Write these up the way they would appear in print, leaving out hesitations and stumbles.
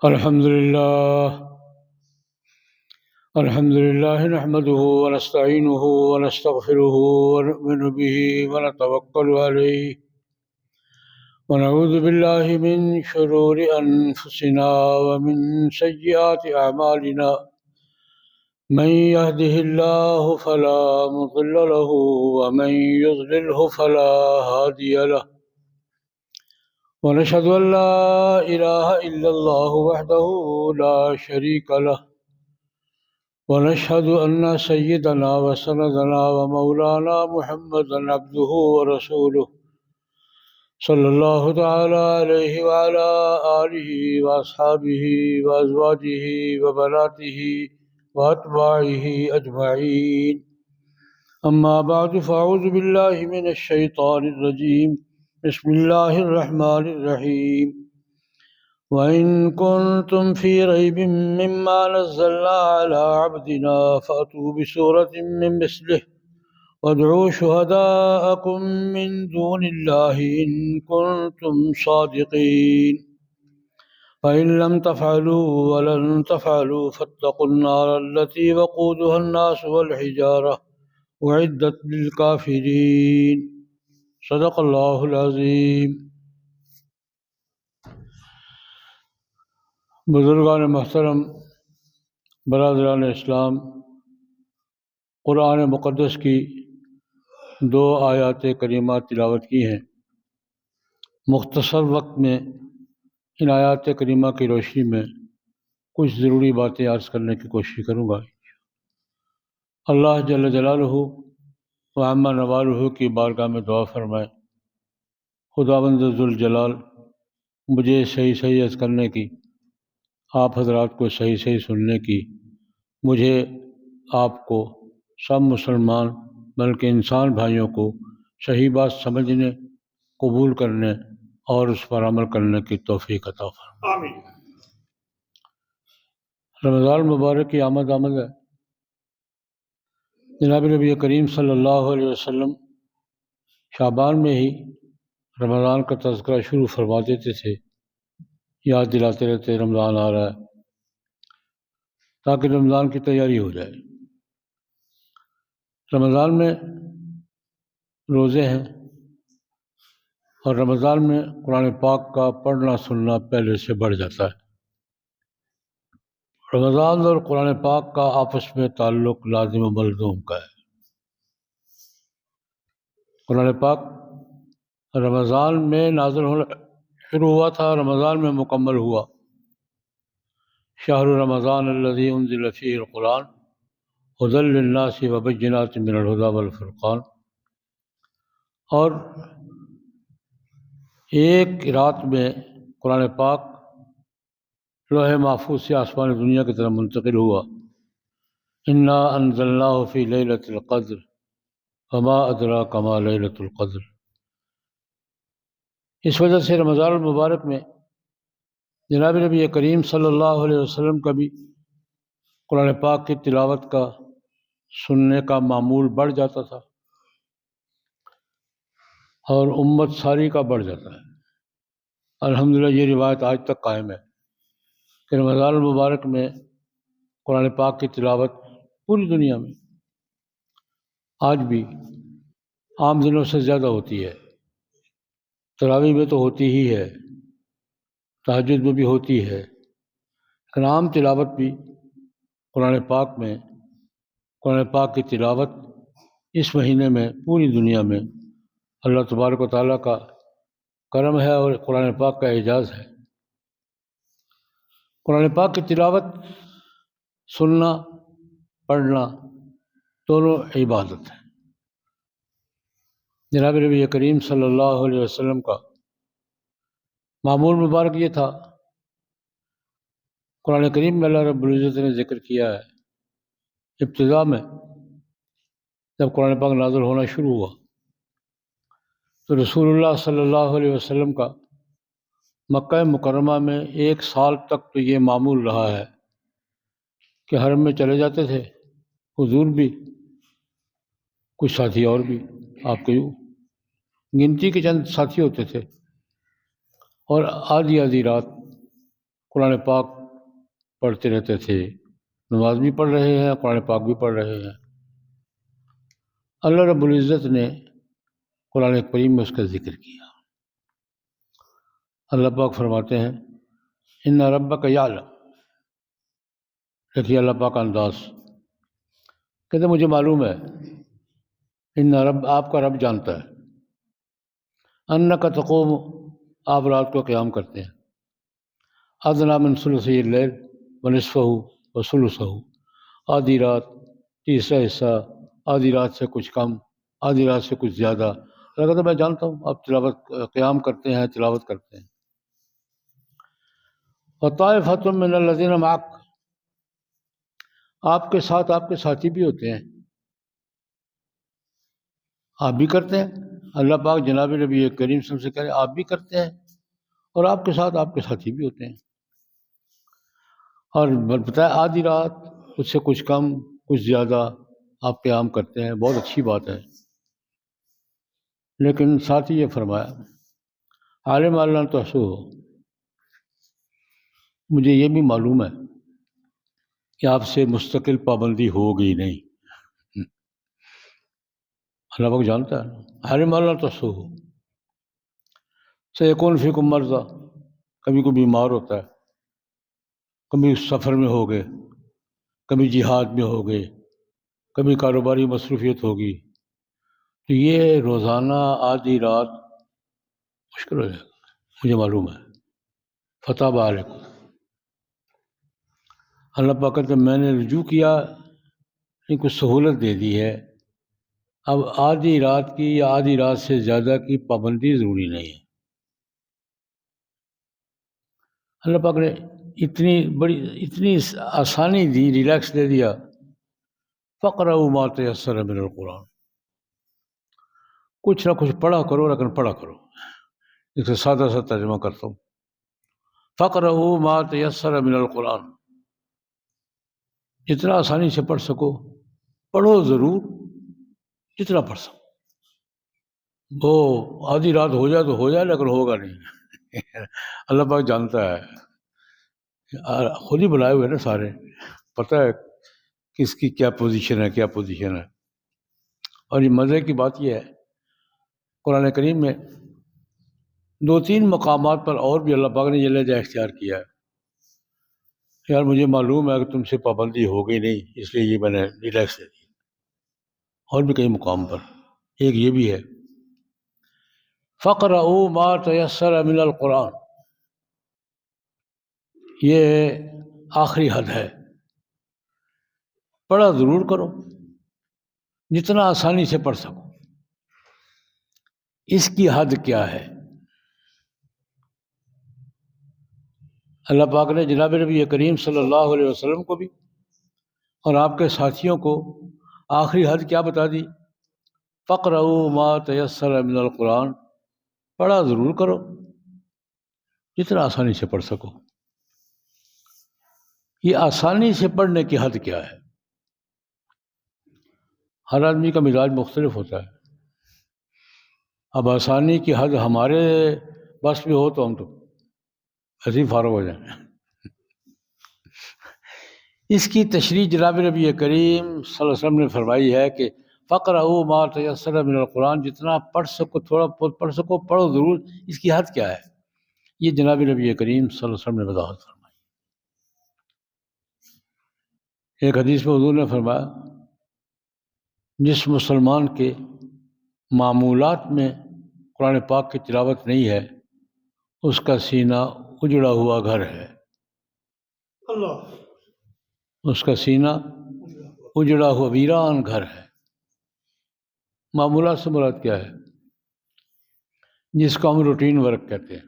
الحمد لله نحمده ونستعينه ونستغفره ونؤمن به ونتوكل عليه ونعوذ بالله من شرور أنفسنا ومن سيئات أعمالنا من يهده الله فلا مضل له ومن يضلله فلا هادي له ونشهد أن لا إله إلا الله وحده لا شريك له ونشهد أن سيدنا وسندنا ومولانا محمدا عبده ورسوله صلى الله تعالى عليه وعلى آله وأصحابه وأزواجه وبناته وأتباعه أجمعين. أما بعد فأعوذ بالله من الشيطان الرجيم. بسم الله الرحمن الرحيم. وإن كنتم في ريب مما نزلنا على عبدنا فأتوا بسورة من مثله وادعوا شهداءكم من دون الله إن كنتم صادقين فإن لم تفعلوا ولن تفعلوا فاتقوا النار التي وقودها الناس والحجارة أعدت للكافرين. صدق اللہ العظیم. بزرگان محترم، برادران اسلام، قرآن مقدس کی 2 آیات کریمہ تلاوت کی ہیں. مختصر وقت میں ان آیات کریمہ کی روشنی میں کچھ ضروری باتیں عرض کرنے کی کوشش کروں گا. اللہ جل جلالہ و عم نوالہ کی بارگاہ میں دعا فرمائے، خداوند ذوالجلال مجھے صحیح عرض کرنے کی، آپ حضرات کو صحیح سننے کی، مجھے آپ کو سب مسلمان بلکہ انسان بھائیوں کو صحیح بات سمجھنے، قبول کرنے اور اس پر عمل کرنے کی توفیق عطا فرمائے. آمین. رمضان مبارک کی آمد ہے. جناب نبی کریم صلی اللہ علیہ وسلم شعبان میں ہی رمضان کا تذکرہ شروع فرما دیتے تھے، یاد دلاتے رہتے رمضان آ رہا ہے، تاکہ رمضان کی تیاری ہو جائے. رمضان میں روزے ہیں اور رمضان میں قرآن پاک کا پڑھنا سننا پہلے سے بڑھ جاتا ہے. رمضان اور قرآن پاک کا آپس میں تعلق لازم و ملزوم کا ہے. قرآن پاک رمضان میں نازل ہونا شروع ہوا تھا، رمضان میں مکمل ہوا. شہر رمضان الذی انزل فیہ القرآن ھدی للناس وبینات من الھدی والفرقان. اور ایک رات میں قرآن پاک لوح محفوظ سے آسمان دنیا کی طرف منتقل ہوا. انا انزلناہ فی لیلۃ القدر وما ادراک ما لیلۃ القدر. اس وجہ سے رمضان المبارک میں جناب نبی کریم صلی اللہ علیہ وسلم کا بھی قرآن پاک کی تلاوت کا سننے کا معمول بڑھ جاتا تھا اور امت ساری کا بڑھ جاتا ہے. الحمدللہ یہ روایت آج تک قائم ہے کہ رمضان المبارک میں قرآن پاک کی تلاوت پوری دنیا میں آج بھی عام دنوں سے زیادہ ہوتی ہے. تراویح میں تو ہوتی ہی ہے، تہجد میں بھی ہوتی ہے، لیکن عام تلاوت بھی قرآن پاک کی تلاوت اس مہینے میں پوری دنیا میں اللہ تبارک و تعالیٰ کا کرم ہے اور قرآن پاک کا اعجاز ہے. قرآن پاک کی تلاوت سننا، پڑھنا دونوں عبادت ہے. جناب نبی کریم صلی اللہ علیہ وسلم کا معمول مبارک یہ تھا. قرآن کریم میں اللہ رب العزت نے ذکر کیا ہے ابتدا میں جب قرآن پاک نازل ہونا شروع ہوا تو رسول اللہ صلی اللہ علیہ وسلم کا مکہ مکرمہ میں 1 سال تک تو یہ معمول رہا ہے کہ حرم میں چلے جاتے تھے حضور بھی، کچھ ساتھی اور بھی، آپ کے گنتی کے چند ساتھی ہوتے تھے، اور آدھی رات قرآن پاک پڑھتے رہتے تھے، نماز بھی پڑھ رہے ہیں، قرآن پاک بھی پڑھ رہے ہیں۔ اللہ رب العزت نے قرآن کریم میں اس کا ذکر کیا۔ اللہ پاک فرماتے ہیں ان ربک یعلم، دیکھیے اللہ پاک کا انداز، کہتے ہیں مجھے معلوم ہے، ان رب، آپ کا رب جانتا ہے، انک تقوم، آپ رات کو قیام کرتے ہیں، ادنی من ثلثی اللیل ونصفہ وثلثہ، آدھی رات، تیسرا حصہ، آدھی رات سے کچھ کم، آدھی رات سے کچھ زیادہ۔ اللہ کہتا ہے میں جانتا ہوں آپ تلاوت قیام کرتے ہیں، تلاوت کرتے ہیں۔ وطائفۃ من الذین معک، آپ کے ساتھ آپ کے ساتھی بھی ہوتے ہیں، آپ بھی کرتے ہیں۔ اللہ پاک جناب نبی کریم صلی اللہ علیہ وسلم سے کہہ رہے ہیں آپ بھی کرتے ہیں، اور آپ کے ساتھ آپ کے ساتھی بھی ہوتے ہیں۔ اور بتایا آدھی رات، اس سے کچھ کم کچھ زیادہ آپ قیام کرتے ہیں، بہت اچھی بات ہے۔ لیکن ساتھ ہی یہ فرمایا عالم اللہ تحصوہ، مجھے یہ بھی معلوم ہے کہ آپ سے مستقل پابندی ہوگی نہیں۔ اللہ پاک جانتا ہے، عالم اللہ تحصوہ، سیکون فیکم مرضی، کبھی کوئی بیمار ہوتا ہے، کبھی سفر میں ہو گئے، کبھی جہاد میں ہو گئے، کبھی کاروباری مصروفیت ہوگی، تو یہ روزانہ آدھی رات مشکل ہو جائے گا، مجھے معلوم ہے۔ فتح علیکم، اللہ پاک کہتے ہیں میں نے رجوع کیا، ان کو سہولت دے دی ہے، اب آدھی رات کی یا آدھی رات سے زیادہ کی پابندی ضروری نہیں ہے۔ اللہ پاک نے اتنی آسانی دی، ریلیکس دے دیا، فقرؤوا ما تیسر من القرآن، کچھ نہ کچھ پڑھا کرو، لیکن پڑھا کرو۔ اسے سادہ سا ترجمہ کرتا ہوں، فقرؤوا ما تیسر من القرآن، جتنا آسانی سے پڑھ سکو پڑھو، ضرور جتنا پڑھ سکو۔ وہ آدھی رات ہو جائے تو ہو جائے، لیکن ہوگا نہیں۔ اللہ پاک جانتا ہے، خود ہی بنائے ہوئے نا سارے، پتہ ہے کس کی کیا پوزیشن ہے، کیا پوزیشن ہے۔ اور یہ مزے کی بات یہ ہے، قرآن کریم میں 2-3 مقامات پر اور بھی اللہ پاک نے یہ لہجہ اختیار کیا ہے، یار مجھے معلوم ہے کہ تم سے پابندی ہو گئی نہیں، اس لیے یہ میں نے ریلیکس دے دی۔ اور بھی کئی مقام پر، ایک یہ بھی ہے فقرؤوا ما تیسر من القرآن، یہ آخری حد ہے، پڑھا ضرور کرو جتنا آسانی سے پڑھ سکو۔ اس کی حد کیا ہے؟ اللہ پاک نے جناب نبی کریم صلی اللہ علیہ وسلم کو بھی اور آپ کے ساتھیوں کو آخری حد کیا بتا دی؟ فقرؤوا ما تیسر من القرآن، پڑھا ضرور کرو جتنا آسانی سے پڑھ سکو۔ یہ آسانی سے پڑھنے کی حد کیا ہے؟ ہر آدمی کا مزاج مختلف ہوتا ہے۔ اب آسانی کی حد ہمارے بس میں ہو تو ہم تو ایسے ہی فارغ ہو جائیں۔ اس کی تشریح جناب نبی کریم صلی اللہ علیہ وسلم نے فرمائی ہے کہ فقرؤوا ما تیسر من القرآن، جتنا پڑھ سکو، تھوڑا بہت پڑھ سکو، پڑھو ضرور۔ اس کی حد کیا ہے؟ یہ جناب نبی کریم صلی اللہ علیہ وسلم نے وضاحت فرمائی۔ ایک حدیث میں حضور نے فرمایا جس مسلمان کے معمولات میں قرآن پاک کی تلاوت نہیں ہے، اس کا سینہ اجڑا ہوا گھر ہے۔ اس کا سینہ اجڑا ہوا ویران گھر ہے۔ معمولات سے مراد کیا ہے؟ جس کو ہم روٹین ورک کہتے ہیں۔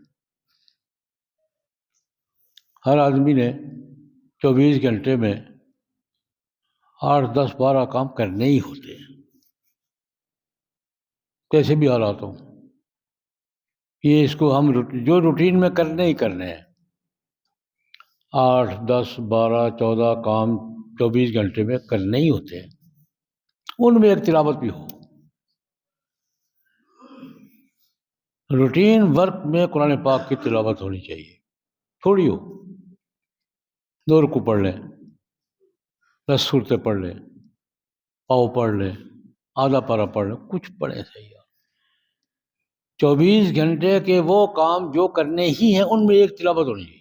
ہر آدمی نے 24 گھنٹے میں 8, 10, 12 کام کرنے ہی ہوتے ہیں، کیسے بھی حالات ہوں۔ یہ اس کو ہم جو روٹین میں کرنے ہی کرنے ہیں، 8, 10, 12, 14 کام 24 گھنٹے میں کرنے ہی ہوتے ہیں، ان میں ایک تلاوت بھی ہو۔ روٹین ورک میں قرآن پاک کی تلاوت ہونی چاہیے، تھوڑی ہو 2 رکوع پڑھ لیں، 10 صورتیں پڑھ لیں، پاؤ پڑھ لیں، آدھا پارہ پڑھ لیں، کچھ پڑھیں صحیح. 24 گھنٹے کے وہ کام جو کرنے ہی ہیں ان میں ایک تلاوت ہونی چاہیے.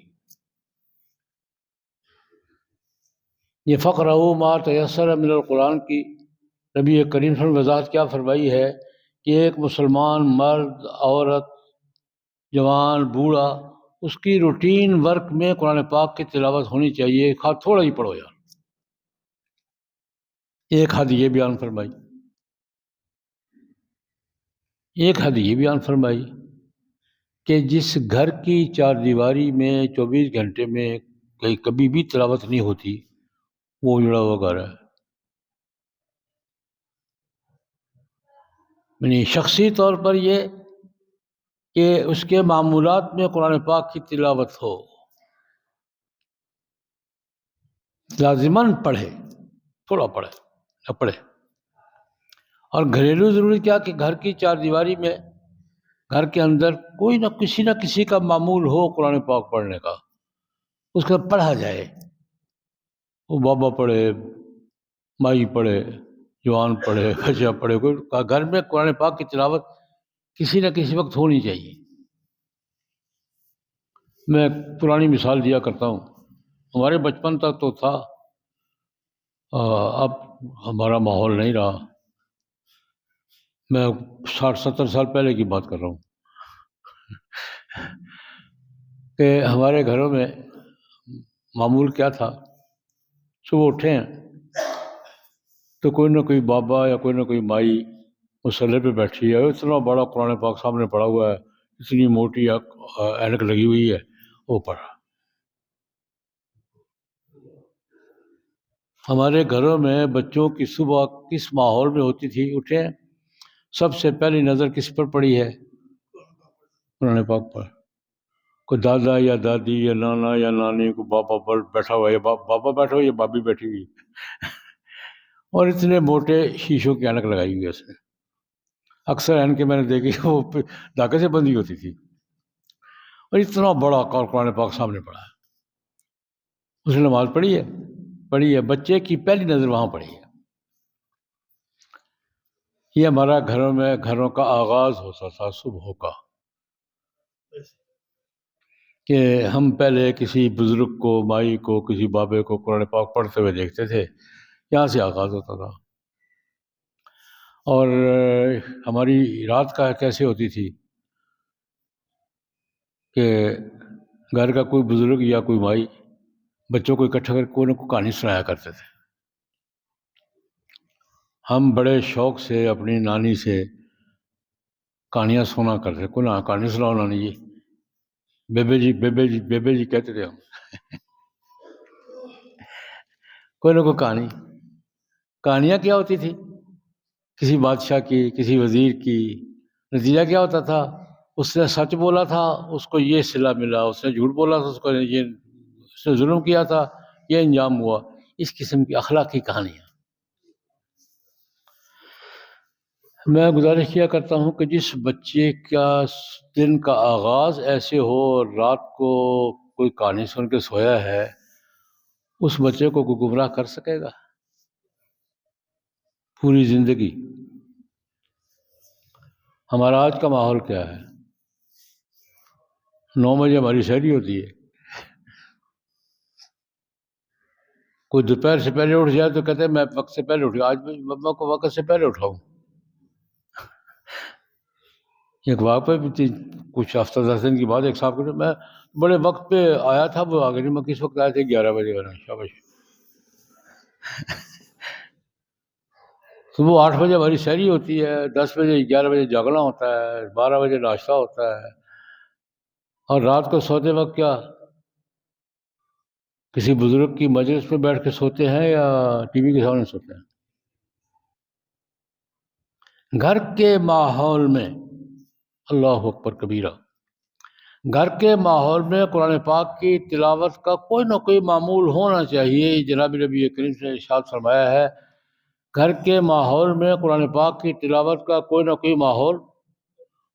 یہ فقرہ ما تیسر من القرآن کی نبی کریم صلی اللہ علیہ وسلم نے وضاحت کیا فرمائی ہے کہ ایک مسلمان مرد، عورت، جوان، بوڑھا، اس کی روٹین ورک میں قرآن پاک کی تلاوت ہونی چاہیے، خواہ تھوڑا ہی پڑھو یار. ایک حد یہ بیان فرمائی، ایک حد یہ بیان فرمائی کہ جس گھر کی 4 دیواری میں 24 گھنٹے میں کبھی بھی تلاوت نہیں ہوتی وہ اجڑا ہوا گھر ہے. یعنی شخصی طور پر یہ کہ اس کے معمولات میں قرآن پاک کی تلاوت ہو، لازماً پڑھے، تھوڑا پڑھے نہ پڑھے. اور گھریلو ضروری کیا کہ گھر کی 4 دیواری میں گھر کے اندر کوئی نہ کسی کا معمول ہو قرآن پاک پڑھنے کا، اس کا پڑھا جائے. وہ بابا پڑھے، مائی پڑھے، جوان پڑھے، بچہ پڑھے، کوئی گھر میں قرآن پاک کی تلاوت کسی نہ کسی وقت ہونی چاہیے. میں پرانی مثال دیا کرتا ہوں، ہمارے بچپن تک تو تھا، اب ہمارا ماحول نہیں رہا. میں 60-70 سال پہلے کی بات کر رہا ہوں کہ ہمارے گھروں میں معمول کیا تھا، صبح اٹھے ہیں تو کوئی نہ کوئی بابا یا کوئی نہ کوئی مائی مصلی پہ بیٹھی ہے، اتنا بڑا قرآن پاک سامنے پڑا ہوا ہے، اتنی موٹی اینک لگی ہوئی ہے، وہ پڑھ رہا. ہمارے گھروں میں بچوں کی صبح کس ماحول میں ہوتی تھی؟ اٹھے سب سے پہلی نظر کس پر پڑی ہے؟ قرآن پاک پر. کوئی دادا یا دادی یا نانا یا نانی کو بابا پر بیٹھا ہوا ہے، یا بابا بیٹھا ہوا یا بابی بیٹھی ہوئی اور اتنے موٹے شیشوں کی اینک لگائی ہوئی ہے اس نے. اکثر اینکیں میں نے دیکھی وہ دھاگے سے بندھی ہوتی تھی، اور اتنا بڑا قرآن پاک سامنے پڑا ہے. اس نے نماز پڑھی ہے، بچے کی پہلی نظر وہاں پڑی ہے. یہ ہمارا گھروں کا آغاز ہوتا تھا صبح کا، کہ ہم پہلے کسی بزرگ کو، مائی کو، کسی بابے کو قرآن پاک پڑھتے ہوئے دیکھتے تھے، یہاں سے آغاز ہوتا تھا. اور ہماری رات کا کیسے ہوتی تھی کہ گھر کا کوئی بزرگ یا کوئی مائی بچوں کو اکٹھا کر کوئی نہ کوئی کہانی سنایا کرتے تھے. ہم بڑے شوق سے اپنی نانی سے کہانیاں سنا کرتے. کوئی نہ کہانی سناؤ نانی جی، بیبے جی کہتے تھے ہم کوئی نہ کوئی کہانیاں کیا ہوتی تھی؟ کسی بادشاہ کی، کسی وزیر کی. نتیجہ کیا ہوتا تھا؟ اس نے سچ بولا تھا، اس کو یہ صلہ ملا، اس نے جھوٹ بولا تھا، اس نے ظلم کیا تھا، یہ انجام ہوا. اس قسم کی اخلاقی کہانیاں. میں گزارش کیا کرتا ہوں کہ جس بچے کا دن کا آغاز ایسے ہو اور رات کو کوئی کہانی سن کے سویا ہے، اس بچے کو کوئی گمراہ کر سکے گا پوری زندگی؟ ہمارا آج کا ماحول کیا ہے؟ 9 بجے ہماری سحری ہوتی ہے، کوئی دوپہر سے پہلے اٹھ جائے تو کہتے ہیں میں وقت سے پہلے اٹھ گیا. آج بھی مما کو وقت سے پہلے اٹھاؤں. ایک واقعہ بھی تھی کچھ ہفتہ 10 دن کی بات، ایک صاحب کو میں بڑے وقت پہ آیا تھا، وہ آگے نہیں، میں کس وقت آیا تھا؟ 11 بجے. شاباش. صبح 8 بجے ہماری سحری ہوتی ہے، 10 بجے 11 بجے جاگنا ہوتا ہے، 12 بجے ناشتہ ہوتا ہے. اور رات کو سوتے وقت کیا کسی بزرگ کی مجلس میں بیٹھ کے سوتے ہیں یا ٹی وی کے سامنے سوتے ہیں؟ گھر کے ماحول میں، اللہ اکبر کبیرہ، گھر کے ماحول میں قرآن پاک کی تلاوت کا کوئی نہ کوئی معمول ہونا چاہیے. جناب نبی کریم نے ارشاد فرمایا ہے گھر کے ماحول میں قرآن پاک کی تلاوت کا کوئی نہ کوئی ماحول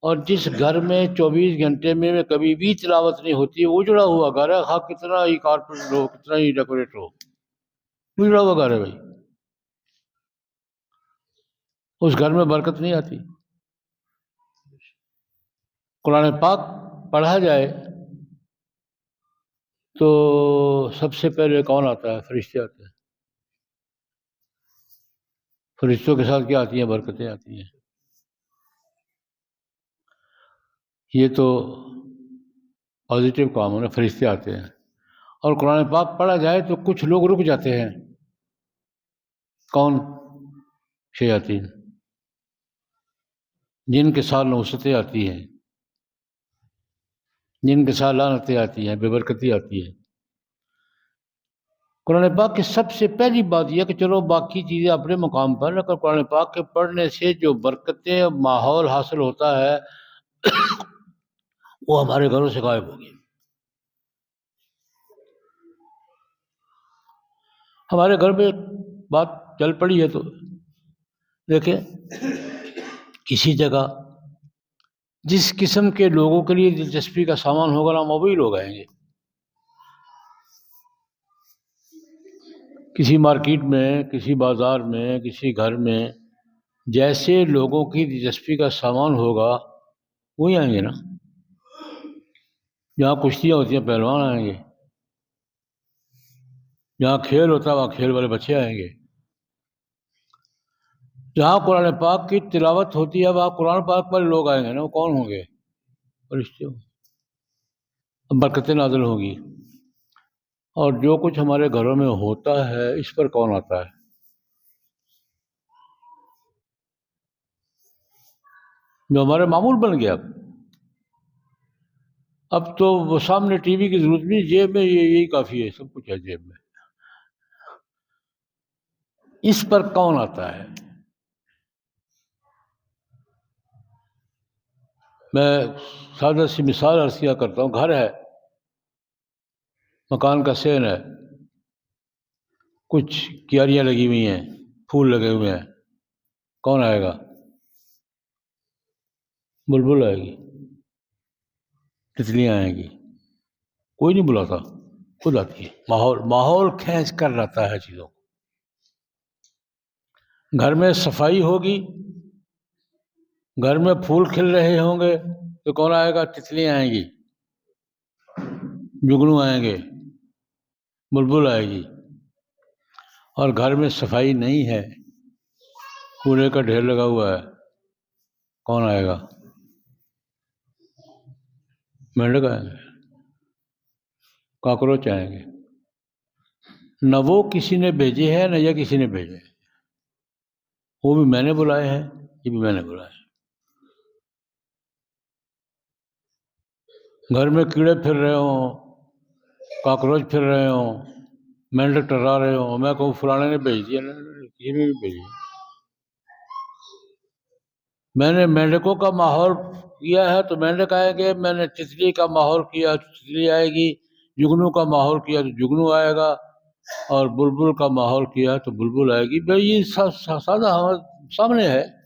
اور جس گھر میں 24 گھنٹے میں کبھی بھی تلاوت نہیں ہوتی، اجڑا ہوا گھر ہے، خواہ کتنا ہی کارپیٹ ہو، کتنا ہی ڈیکوریٹ ہو، اجڑا ہوا گھر ہے بھائی، اس گھر میں برکت نہیں آتی۔ قرآن پاک پڑھا جائے تو سب سے پہلے کون آتا ہے؟ فرشتے آتے ہیں۔ فرشتوں کے ساتھ کیا آتی ہیں؟ برکتیں آتی ہیں۔ یہ تو پازیٹیو کام ہے نا، فرشتے آتے ہیں۔ اور قرآن پاک پڑھا جائے تو کچھ لوگ رک جاتے ہیں۔ کون؟ شیاطین، جن کے ساتھ نوستیں آتی ہیں، جن کے ساتھ لعنتیں آتی ہیں، بے برکتی آتی ہے۔ قرآن پاک کی سب سے پہلی بات یہ کہ چلو باقی چیزیں اپنے مقام پر، لیکن قرآن پاک کے پڑھنے سے جو برکتیں ماحول حاصل ہوتا ہے وہ ہمارے گھروں سے غائب ہو گئی۔ ہمارے گھر میں بات چل پڑی ہے تو دیکھیں، کسی جگہ جس قسم کے لوگوں کے لیے دلچسپی کا سامان ہوگا نا، وہی لوگ آئیں گے۔ کسی مارکیٹ میں، کسی بازار میں، کسی گھر میں جیسے لوگوں کی دلچسپی کا سامان ہوگا وہی آئیں گے نا۔ جہاں کشتیاں ہوتی ہیں پہلوان آئیں گے، جہاں کھیل ہوتا ہے وہاں کھیل والے بچے آئیں گے، جہاں قرآن پاک کی تلاوت ہوتی ہے وہاں قرآن پاک پر لوگ آئیں گے نا۔ وہ کون ہوں گے؟ فرشتے ہوں گے، برکتیں نازل ہوں گی۔ اور جو کچھ ہمارے گھروں میں ہوتا ہے اس پر کون آتا ہے؟ جو ہمارے معمول بن گیا۔ اب تو وہ سامنے ٹی وی کی ضرورت نہیں، جیب میں یہی کافی ہے، سب کچھ ہے جیب میں۔ اس پر کون آتا ہے؟ میں سادہ سی مثال عرض کیا کرتا ہوں۔ گھر ہے، مکان کا سین ہے، کچھ کیاریاں لگی ہوئی ہیں، پھول لگے ہوئے ہیں، کون آئے گا؟ بلبل آئے گی، تتلیاں آئیں گی، کوئی نہیں بلاتا، خود آتی ہے۔ ماحول کھینچ کر لاتا ہے چیزوں کو۔ گھر میں صفائی ہوگی، گھر میں پھول کھل رہے ہوں گے تو کون آئے گا؟ تتلیاں آئیں گی، جگنو آئیں گے، بلبل آئے گی۔ اور گھر میں صفائی نہیں ہے، کوڑے کا ڈھیر لگا ہوا ہے، کون آئے گا؟ مینڈک آئیں گے، کاکروچ آئیں گے۔ نہ وہ کسی نے بھیجے ہیں نہ یہ کسی نے بھیجے ہیں، وہ بھی میں نے بلائے ہیں، یہ بھی میں نے بلائے ہیں۔ گھر میں کیڑے پھر رہے ہوں، کاکروچ پھر رہے ہوں، مینڈک ٹرا رہے ہوں، میں کہوں فلانے نے بھیج دیا، کسی نے بھی بھیجی۔ میں نے مینڈکوں کا ماحول کیا ہے تو مینڈک آئیں گے، میں نے تتلی کا ماحول کیا تو تتلی آئے گی، جگنو کا ماحول کیا تو جگنو آئے گا، اور بلبل کا ماحول کیا تو بلبل آئے گی۔ بھائی یہ سادہ ہمارے سامنے ہے۔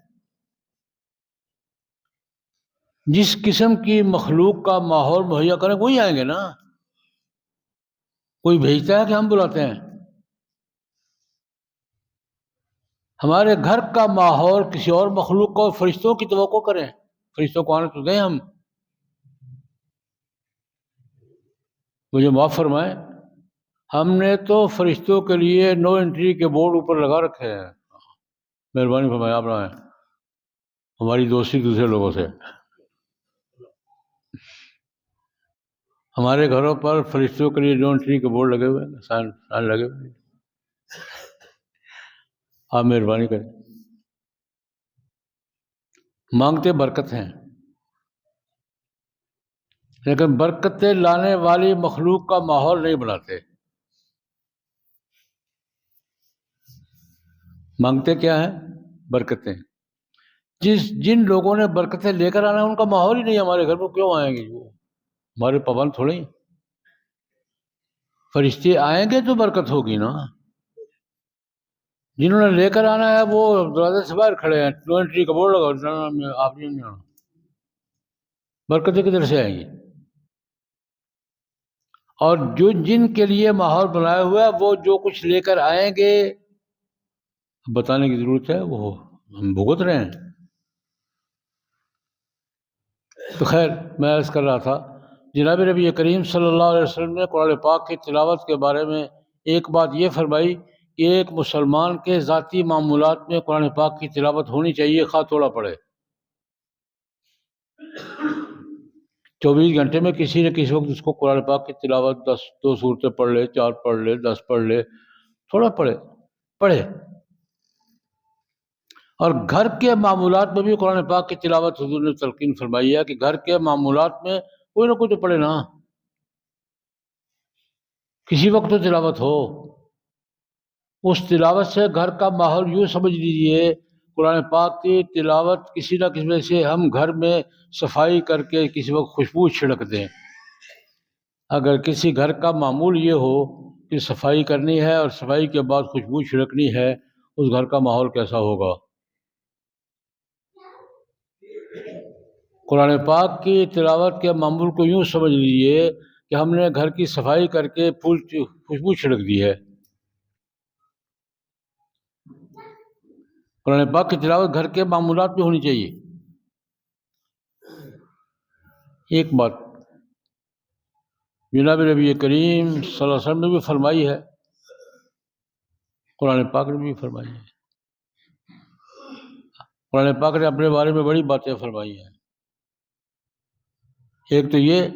جس قسم کی مخلوق کا ماحول مہیا کریں وہی آئیں گے نا۔ کوئی بھیجتا ہے کہ ہم بلاتے ہیں؟ ہمارے گھر کا ماحول کسی اور مخلوق کو، فرشتوں کی توقع کریں، فرشتوں کو آنے تو دیں ہم۔ مجھے معاف فرمائیں، ہم نے تو فرشتوں کے لیے نو انٹری کے بورڈ اوپر لگا رکھے ہیں۔ مہربانی فرمائیں، آپ نہ آئیں، ہماری دوستی دوسرے لوگوں سے۔ ہمارے گھروں پر فرشتوں کے لیے نو انٹری کے بورڈ لگے ہوئے ہیں، سائن لگے ہوئے ہیں۔ آپ مہربانی کریں۔ مانگتے برکت ہیں، لیکن برکتیں لانے والی مخلوق کا ماحول نہیں بناتے۔ مانگتے کیا ہیں؟ برکتیں۔ جن لوگوں نے برکتیں لے کر آنا ہے ان کا ماحول ہی نہیں، ہمارے گھر میں کیوں آئیں گے؟ وہ ہمارے پابند تھوڑے ہیں۔ فرشتے آئیں گے تو برکت ہوگی نا۔ جنہوں نے لے کر آنا ہے وہ دروازے سے باہر کھڑے ہیں، نو انٹری کا بورڈ لگا، آپ نہیں آنا۔ برکتیں کدھر سے آئیں گی؟ اور جو جن کے لیے ماحول بنایا ہوا ہے وہ جو کچھ لے کر آئیں گے بتانے کی ضرورت ہے، وہ ہم بھگت رہے ہیں۔ تو خیر میں عرض کر رہا تھا، جناب نبی کریم صلی اللہ علیہ وسلم نے قرآن پاک کی تلاوت کے بارے میں ایک بات یہ فرمائی کہ ایک مسلمان کے ذاتی معمولات میں قرآن پاک کی تلاوت ہونی چاہیے، خواہ تھوڑا پڑھے۔ 24 گھنٹے میں کسی نہ کسی وقت اس کو قرآن پاک کی تلاوت 2 سورتیں پڑھ لے، 4 پڑھ لے، 10 پڑھ لے، تھوڑا پڑھے۔ اور گھر کے معمولات میں بھی قرآن پاک کی تلاوت حضور نے تلقین فرمائی ہے کہ گھر کے معمولات میں کوئی نہ کوئی تو پڑھے نا، کسی وقت تو تلاوت ہو۔ اس تلاوت سے گھر کا ماحول یوں سمجھ لیجئے، قرآن پاک کی تلاوت کسی نہ کسی وجہ سے ہم گھر میں صفائی کر کے کسی وقت خوشبو چھڑک دیں۔ اگر کسی گھر کا معمول یہ ہو کہ صفائی کرنی ہے اور صفائی کے بعد خوشبو چھڑکنی ہے، اس گھر کا ماحول کیسا ہوگا؟ قرآن پاک کی تلاوت کے معمول کو یوں سمجھ لیجیے کہ ہم نے گھر کی صفائی کر کے خوشبو چھڑک دی ہے۔ قرآن پاک کی تلاوت گھر کے معمولات میں ہونی چاہیے۔ ایک بات جناب نبی کریم صلی اللہ علیہ وسلم نے بھی فرمائی ہے، قرآن پاک نے بھی فرمائی ہے۔ قرآن پاک نے اپنے بارے میں بڑی باتیں فرمائی ہیں۔ ایک تو یہ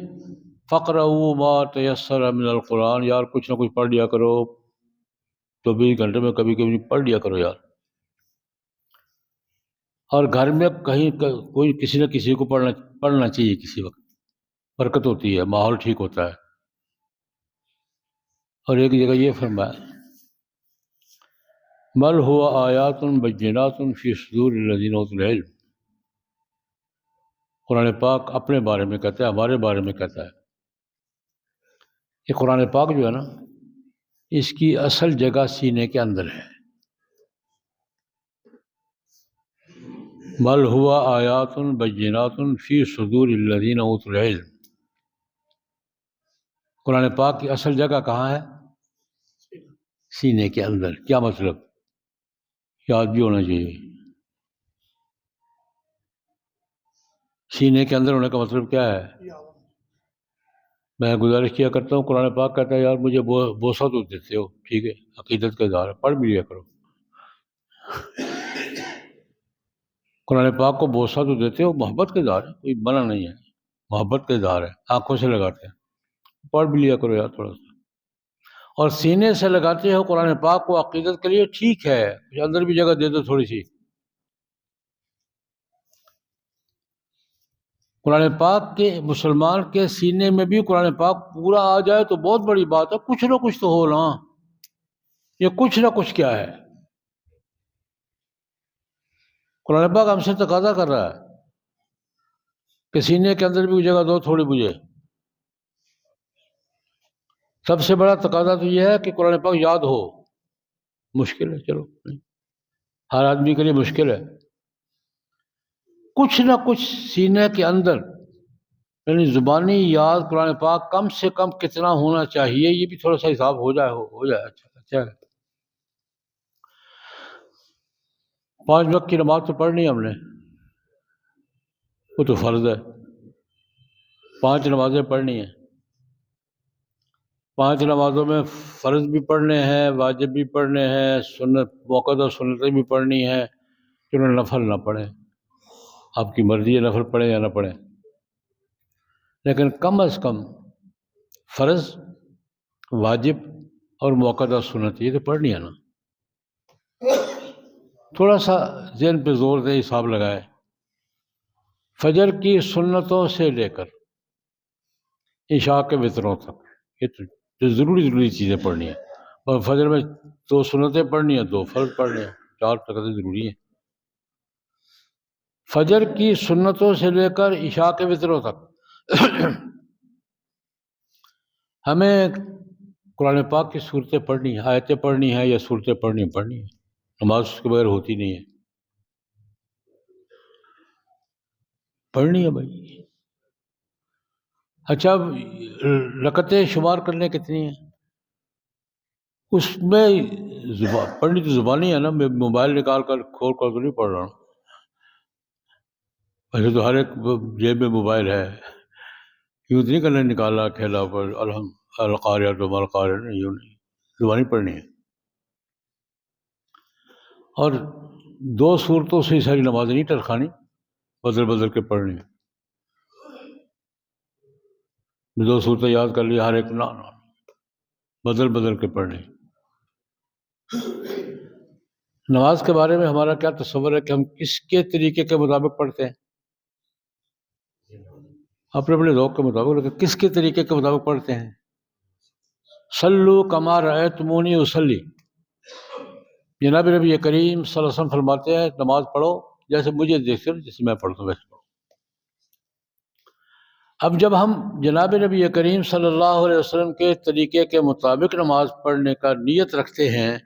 فَقْرَؤُوا مَا تَيَسَّرَ مِنَ الْقُرْآنِ، یار کچھ نہ کچھ پڑھ لیا کرو، 24 گھنٹے میں کبھی کبھی پڑھ لیا کرو یار۔ اور گھر میں کہیں کوئی کسی نہ کسی کو پڑھنا چاہیے، کسی وقت برکت ہوتی ہے، ماحول ٹھیک ہوتا ہے۔ اور ایک جگہ یہ فرمایا بل هو آیات بینات فی صدور الذین اوتوا العلم، قرآن پاک اپنے بارے میں کہتا ہے، ہمارے بارے میں کہتا ہے کہ قرآن پاک جو ہے نا، اس کی اصل جگہ سینے کے اندر ہے۔ بل ہوا آیات بینات فی صدور الذین اوتوا العلم، قرآن پاک کی اصل جگہ کہاں ہے؟ سینے کے اندر۔ کیا مطلب؟ یاد بھی ہونا چاہیے۔ سینے کے اندر ہونے کا مطلب کیا ہے؟ میں گزارش کیا کرتا ہوں، قرآن پاک کہتا ہے یار مجھے بوسہ تو دیتے ہو، ٹھیک ہے، عقیدت کا اظہار ہے، پڑھ بھی لیا کرو۔ قرآن پاک کو بوسہ تو دیتے ہو، محبت کا اظہار ہے، کوئی منع نہیں ہے، محبت کا اظہار ہے، آنکھوں سے لگاتے ہیں، پڑھ بھی لیا کرو یار تھوڑا سا۔ اور سینے سے لگاتے ہو قرآن پاک کو عقیدت کے لیے، ٹھیک ہے، اندر بھی جگہ دے دو تھوڑی سی۔ قرآن پاک کے مسلمان کے سینے میں بھی قرآن پاک پورا آ جائے تو بہت بڑی بات ہے، کچھ نہ کچھ تو ہو نا۔ یہ کچھ نہ کچھ کیا ہے؟ قرآن پاک ہم سے تقاضا کر رہا ہے کہ سینے کے اندر بھی جگہ دو تھوڑی مجھے۔ سب سے بڑا تقاضا تو یہ ہے کہ قرآن پاک یاد ہو۔ مشکل ہے، چلو ہر آدمی کے لیے مشکل ہے۔ کچھ نہ کچھ سینے کے اندر، یعنی زبانی یاد قرآن پاک کم سے کم کتنا ہونا چاہیے، یہ بھی تھوڑا سا حساب ہو جائے اچھا ہے۔ 5 وقت کی نماز تو پڑھنی ہے ہم نے، وہ تو فرض ہے، 5 نمازیں پڑھنی ہیں۔ 5 نمازوں میں فرض بھی پڑھنے ہیں، واجب بھی پڑھنے ہیں، سنت موقع سنتیں بھی پڑھنی ہیں، چلو نفل نہ پڑھیں، آپ کی مرضی ہے نفل پڑھیں یا نہ پڑھیں، لیکن کم از کم فرض، واجب اور موقع سنت یہ تو پڑھنی ہے نا۔ تھوڑا سا ذہن پہ زور دے، حساب لگائے، فجر کی سنتوں سے لے کر عشاء کے وطروں تک یہ تو ضروری چیزیں پڑھنی ہیں۔ اور فجر میں 2 سنتیں پڑھنی ہیں، 2 فرض پڑھنے ہیں، 4 رکعتیں ضروری ہیں۔ فجر کی سنتوں سے لے کر عشاء کے وطروں تک ہمیں قرآن پاک کی صورتیں پڑھنی ہیں، آیتیں پڑھنی ہیں یا صورتیں پڑھنی ہیں۔ نماز اس کے بغیر ہوتی نہیں ہے، پڑھنی ہے بھائی۔ اچھا اب رکعتیں شمار کرنے کتنی ہیں؟ اس میں پڑھنی تو زبانی ہے نا، میں موبائل نکال کر کھول کر تو نہیں پڑھ رہا ہوں. ویسے تو ہر ایک جیب میں موبائل ہے، یوں تو نہیں کرنا نکالا کھیلا پر القاریہ تو مالقاریہ نہیں، یوں نہیں، زبانی پڑھنی ہے. اور 2 صورتوں سے ساری نماز نہیں ٹرکھانی، بدل بدل کے پڑھنی ہے. 2 صورتیں یاد کر لی ہر ایک، نہ بدل بدل کے پڑھنی. نماز کے بارے میں ہمارا کیا تصور ہے کہ ہم کس کے طریقے کے مطابق پڑھتے ہیں؟ اپنے اپنے ذوق کے مطابق، لیکن کس کے طریقے کے مطابق پڑھتے ہیں؟ صلو کما رأیتمونی اصلی. جناب نبی کریم صلی اللہ علیہ وسلم فرماتے ہیں نماز پڑھو جیسے مجھے دیکھتے ہو، جیسے میں پڑھتا ہوں ویسے پڑھو. اب جب ہم جناب نبی کریم صلی اللہ علیہ وسلم کے طریقے کے مطابق نماز پڑھنے کا نیت رکھتے ہیں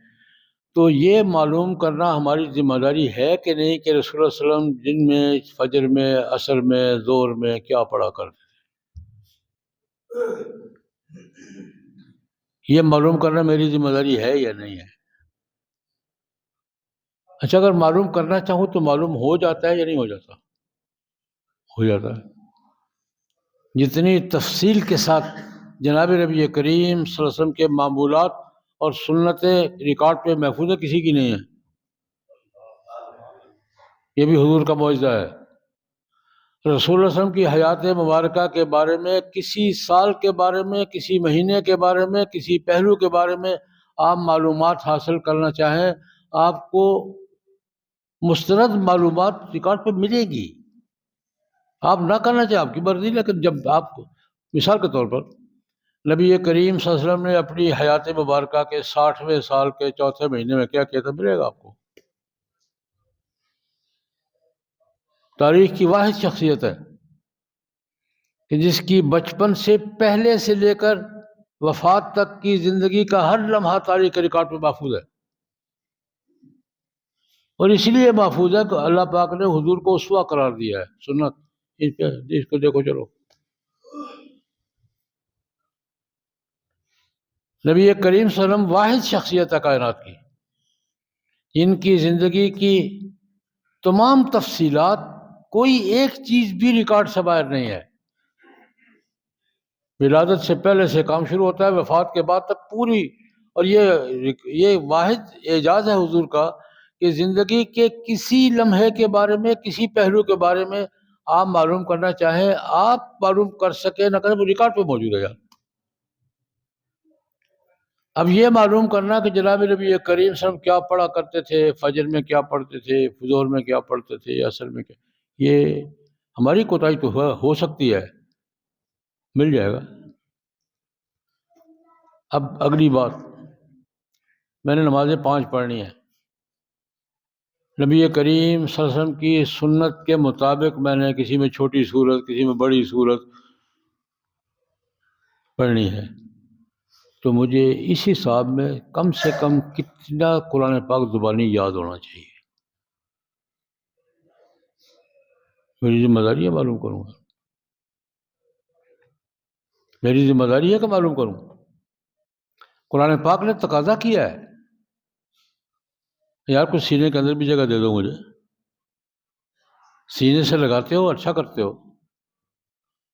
تو یہ معلوم کرنا ہماری ذمہ داری ہے کہ نہیں کہ رسول اللہ صلی اللہ علیہ وسلم دن میں، فجر میں، عصر میں، ظہر میں کیا پڑھا کرتے. یہ معلوم کرنا میری ذمہ داری ہے یا نہیں ہے؟ اچھا اگر معلوم کرنا چاہوں تو معلوم ہو جاتا ہے یا نہیں ہو جاتا؟ ہو جاتا ہے. جتنی تفصیل کے ساتھ جناب نبی کریم صلی اللہ علیہ وسلم کے معمولات اور سنتیں ریکارڈ پہ محفوظ ہے، کسی کی نہیں ہے. یہ بھی حضور کا معجزہ ہے. رسول اللہ علیہ وسلم کی حیات مبارکہ کے بارے میں، کسی سال کے بارے میں، کسی مہینے کے بارے میں، کسی پہلو کے بارے میں آپ معلومات حاصل کرنا چاہیں، آپ کو مستند معلومات ریکارڈ پہ ملے گی. آپ نہ کرنا چاہیں آپ کی مرضی، لیکن جب آپ کو مثال کے طور پر نبی کریم صلی اللہ علیہ وسلم نے اپنی حیات مبارکہ کے 60ویں سال کے چوتھے مہینے میں کیا کیا تھا ملے گا آپ کو. تاریخ کی واحد شخصیت ہے کہ جس کی بچپن سے پہلے سے لے کر وفات تک کی زندگی کا ہر لمحہ تاریخ کے ریکارڈ پہ محفوظ ہے. اور اس لیے محفوظ ہے کہ اللہ پاک نے حضور کو اسوہ قرار دیا ہے، سنت اس کو دیکھو چلو. نبی کریم صلی اللہ علیہ وسلم واحد شخصیت ہے کائنات کی، ان کی زندگی کی تمام تفصیلات کوئی ایک چیز بھی ریکارڈ سے باہر نہیں ہے. ولادت سے پہلے سے کام شروع ہوتا ہے، وفات کے بعد تک پوری. اور یہ واحد اعجاز ہے حضور کا کہ زندگی کے کسی لمحے کے بارے میں، کسی پہلو کے بارے میں آپ معلوم کرنا چاہیں، آپ معلوم کر سکیں نہ کریں، وہ ریکارڈ پہ موجود ہے. اب یہ معلوم کرنا کہ جناب نبی کریم صلی اللہ علیہ وسلم کیا پڑھا کرتے تھے، فجر میں کیا پڑھتے تھے، ظہر میں کیا پڑھتے تھے، عصر میں کیا، یہ ہماری کوتاہی تو ہو سکتی ہے، مل جائے گا. اب اگلی بات، میں نے نمازیں 5 پڑھنی ہیں. نبی کریم صلی اللہ علیہ وسلم کی سنت کے مطابق میں نے کسی میں چھوٹی سورت، کسی میں بڑی سورت پڑھنی ہے، تو مجھے اس حساب میں کم سے کم کتنا قرآن پاک زبانی یاد ہونا چاہیے. میری ذمہ داری ہے معلوم کروں گا، میری ذمہ داری ہے کہ معلوم کروں. قرآن پاک نے تقاضا کیا ہے یار کچھ سینے کے اندر بھی جگہ دے دو مجھے. سینے سے لگاتے ہو، اچھا کرتے ہو،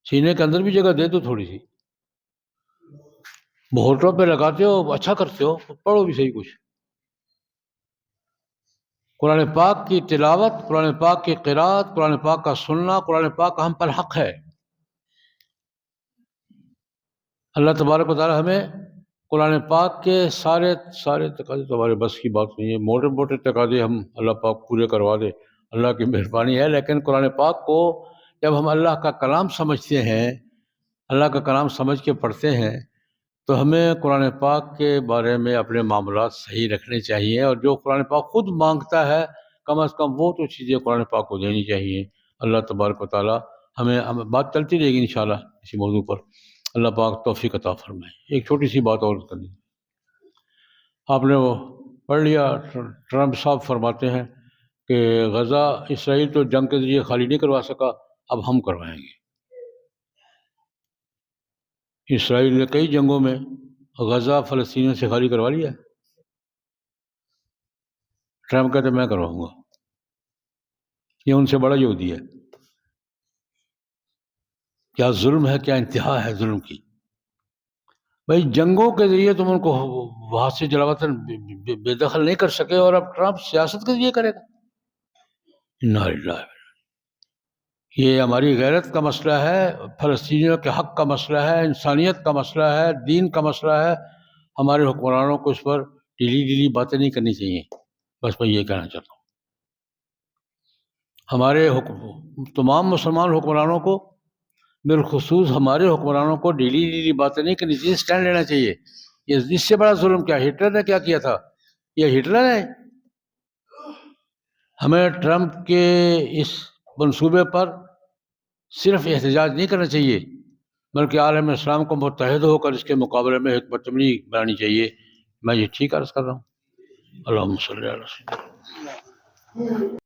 سینے کے اندر بھی جگہ دے دو تھوڑی سی. بہوٹوں پہ لگاتے ہو، اچھا کرتے ہو، پڑھو بھی صحیح کچھ. قرآن پاک کی تلاوت، قرآن پاک کی قرات، قرآن پاک کا سننا، قرآن پاک کا ہم پر حق ہے. اللہ تبارک و تعالی ہمیں قرآن پاک کے سارے تقاضے تو ہمارے بس کی بات نہیں ہے، موٹے موٹے تقاضے ہم اللہ پاک پورے کروا دے، اللہ کی مہربانی ہے. لیکن قرآن پاک کو جب ہم اللہ کا کلام سمجھتے ہیں، اللہ کا کلام سمجھ کے پڑھتے ہیں، تو ہمیں قرآن پاک کے بارے میں اپنے معاملات صحیح رکھنے چاہیے، اور جو قرآن پاک خود مانگتا ہے کم از کم وہ تو چیزیں قرآن پاک کو دینی چاہیے. اللہ تبارک و تعالی ہمیں بات چلتی رہے گی انشاءاللہ اسی موضوع پر. اللہ پاک توفیق عطا فرمائے. ایک چھوٹی سی بات اور کرنی، آپ نے وہ پڑھ لیا، ٹرمپ صاحب فرماتے ہیں کہ غزہ اسرائیل تو جنگ کے ذریعے خالی نہیں کروا سکا، اب ہم کروائیں گے. اسرائیل نے کئی جنگوں میں غزہ فلسطینیوں سے خالی کروا لیا. ٹرمپ کہتے میں کرواؤں گا. یہ ان سے بڑا یہودی ہے. کیا ظلم ہے، کیا انتہا ہے ظلم کی. بھائی جنگوں کے ذریعے تم ان کو وہاں سے جلاوطن بے دخل نہیں کر سکے، اور اب ٹرمپ سیاست کے ذریعے کرے گا. انا للہ. یہ ہماری غیرت کا مسئلہ ہے، فلسطینیوں کے حق کا مسئلہ ہے، انسانیت کا مسئلہ ہے، دین کا مسئلہ ہے. ہمارے حکمرانوں کو اس پر ڈیلی باتیں نہیں کرنی چاہیے. بس میں یہ کہنا چاہتا ہوں. ہمارے تمام مسلمان حکمرانوں کو، بالخصوص ہمارے حکمرانوں کو ڈیلی باتیں نہیں کرنی چاہیے، اسٹینڈ لینا چاہیے. اس سے بڑا ظلم کیا؟ ہٹلر نے کیا کیا تھا؟ یہ ہٹلر ہے. ہمیں ٹرمپ کے اس منصوبے پر صرف احتجاج نہیں کرنا چاہیے، بلکہ عالم اسلام کو متحد ہو کر اس کے مقابلے میں حکمت عملی بنانی چاہیے. میں یہ ٹھیک عرض کر رہا ہوں. اللہم صلی علی سیدنا